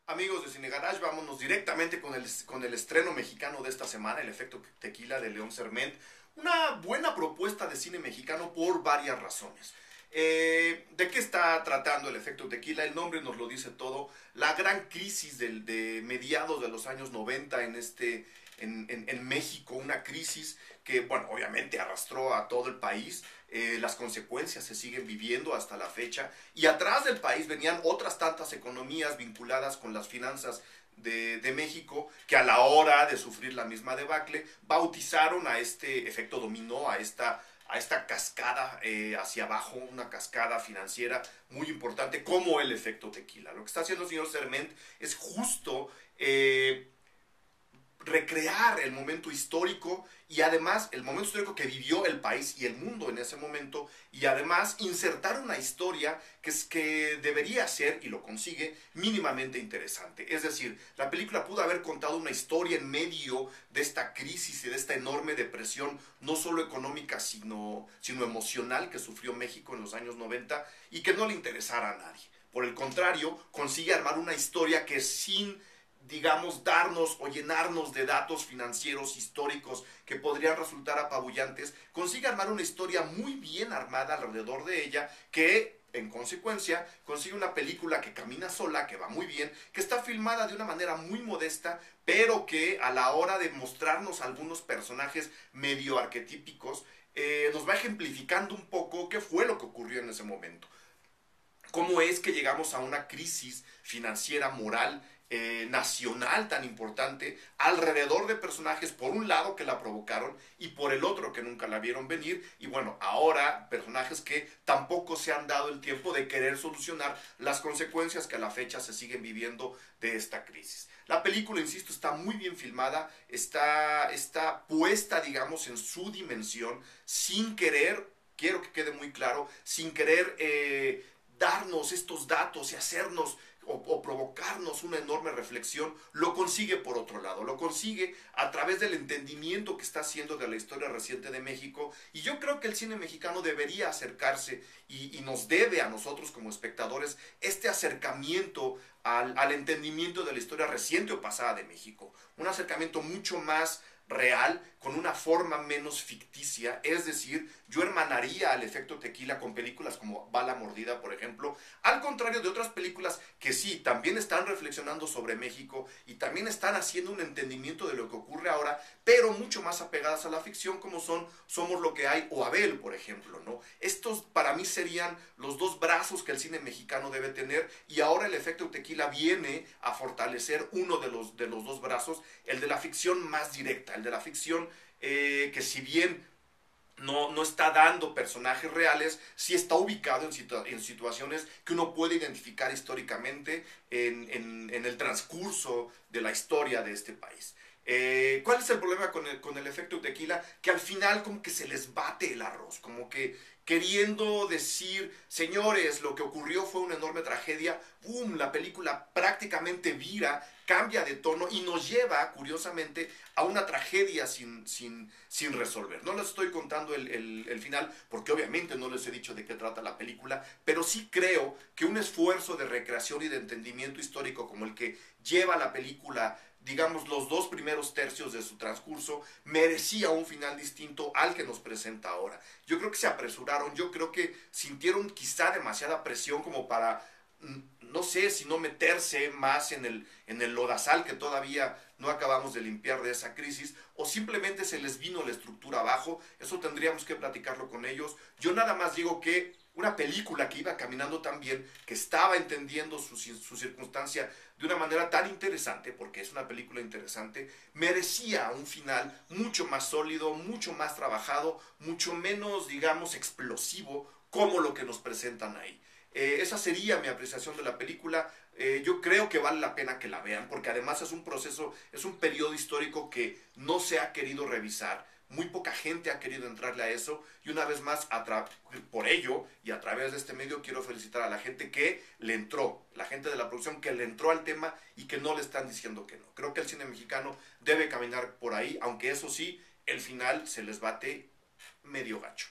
Amigos de Cine Garage, vámonos directamente con el estreno mexicano de esta semana, El efecto tequila de León Serment. Una buena propuesta de cine mexicano por varias razones. ¿De qué está tratando El efecto tequila? El nombre nos lo dice todo. La gran crisis de mediados de los años 90 en México, una crisis que, bueno, obviamente arrastró a todo el país. Las consecuencias se siguen viviendo hasta la fecha, y atrás del país venían otras tantas economías vinculadas con las finanzas de México, que a la hora de sufrir la misma debacle bautizaron a este efecto dominó, a esta cascada hacia abajo, una cascada financiera muy importante como el efecto tequila. Lo que está haciendo el señor Serment es justo recrear el momento histórico, y además el momento histórico que vivió el país y el mundo en ese momento, y además insertar una historia que debería ser, y lo consigue, mínimamente interesante. Es decir, la película pudo haber contado una historia en medio de esta crisis y de esta enorme depresión, no solo económica, sino emocional, que sufrió México en los años 90, y que no le interesara a nadie. Por el contrario, consigue armar una historia que, sin, digamos, darnos o llenarnos de datos financieros históricos que podrían resultar apabullantes, consigue armar una historia muy bien armada alrededor de ella, que en consecuencia consigue una película que camina sola, que va muy bien, que está filmada de una manera muy modesta, pero que a la hora de mostrarnos algunos personajes medio arquetípicos, nos va ejemplificando un poco qué fue lo que ocurrió en ese momento. ¿Cómo es que llegamos a una crisis financiera, moral, nacional tan importante, alrededor de personajes, por un lado, que la provocaron, y por el otro, que nunca la vieron venir? Y bueno, ahora personajes que tampoco se han dado el tiempo de querer solucionar las consecuencias que a la fecha se siguen viviendo de esta crisis. La película, insisto, está muy bien filmada, está puesta, digamos, en su dimensión, sin querer, quiero que quede muy claro, sin querer darnos estos datos y hacernos o provocarnos una enorme reflexión. Lo consigue por otro lado, lo consigue a través del entendimiento que está haciendo de la historia reciente de México, y yo creo que el cine mexicano debería acercarse, y nos debe a nosotros como espectadores este acercamiento al entendimiento de la historia reciente o pasada de México, un acercamiento mucho más real, con una forma menos ficticia. Es decir, yo hermanaría al efecto tequila con películas como Bala Mordida, por ejemplo, al contrario de otras películas que sí, también están reflexionando sobre México y también están haciendo un entendimiento de lo que ocurre ahora, pero mucho más apegadas a la ficción, como son Somos lo que hay o Abel, por ejemplo, ¿no? Estos para mí serían los dos brazos que el cine mexicano debe tener, y ahora el efecto tequila viene a fortalecer uno de los dos brazos, el de la ficción más directa, el de la ficción que, si bien no está dando personajes reales, sí está ubicado en situaciones que uno puede identificar históricamente en el transcurso de la historia de este país. ¿Cuál es el problema con el efecto tequila? Que al final como que se les bate el arroz, como que queriendo decir, señores, lo que ocurrió fue una enorme tragedia. ¡Bum! La película prácticamente vira, cambia de tono y nos lleva, curiosamente, a una tragedia sin resolver. No les estoy contando el final, porque obviamente no les he dicho de qué trata la película, pero sí creo que un esfuerzo de recreación y de entendimiento histórico como el que lleva la película, digamos, los dos primeros tercios de su transcurso, merecía un final distinto al que nos presenta ahora. Yo creo que se apresuraron, yo creo que sintieron quizá demasiada presión como para, no sé, si no meterse más en el lodazal que todavía no acabamos de limpiar de esa crisis, o simplemente se les vino la estructura abajo. Eso tendríamos que platicarlo con ellos. Yo nada más digo que una película que iba caminando tan bien, que estaba entendiendo su circunstancia de una manera tan interesante, porque es una película interesante, merecía un final mucho más sólido, mucho más trabajado, mucho menos, digamos, explosivo, como lo que nos presentan ahí. Esa sería mi apreciación de la película. Yo creo que vale la pena que la vean, porque además es un proceso, es un periodo histórico que no se ha querido revisar. Muy poca gente ha querido entrarle a eso, y una vez más, por ello y a través de este medio, quiero felicitar a la gente que le entró, la gente de la producción que le entró al tema y que no le están diciendo que no. Creo que el cine mexicano debe caminar por ahí, aunque eso sí, el final se les bate medio gacho.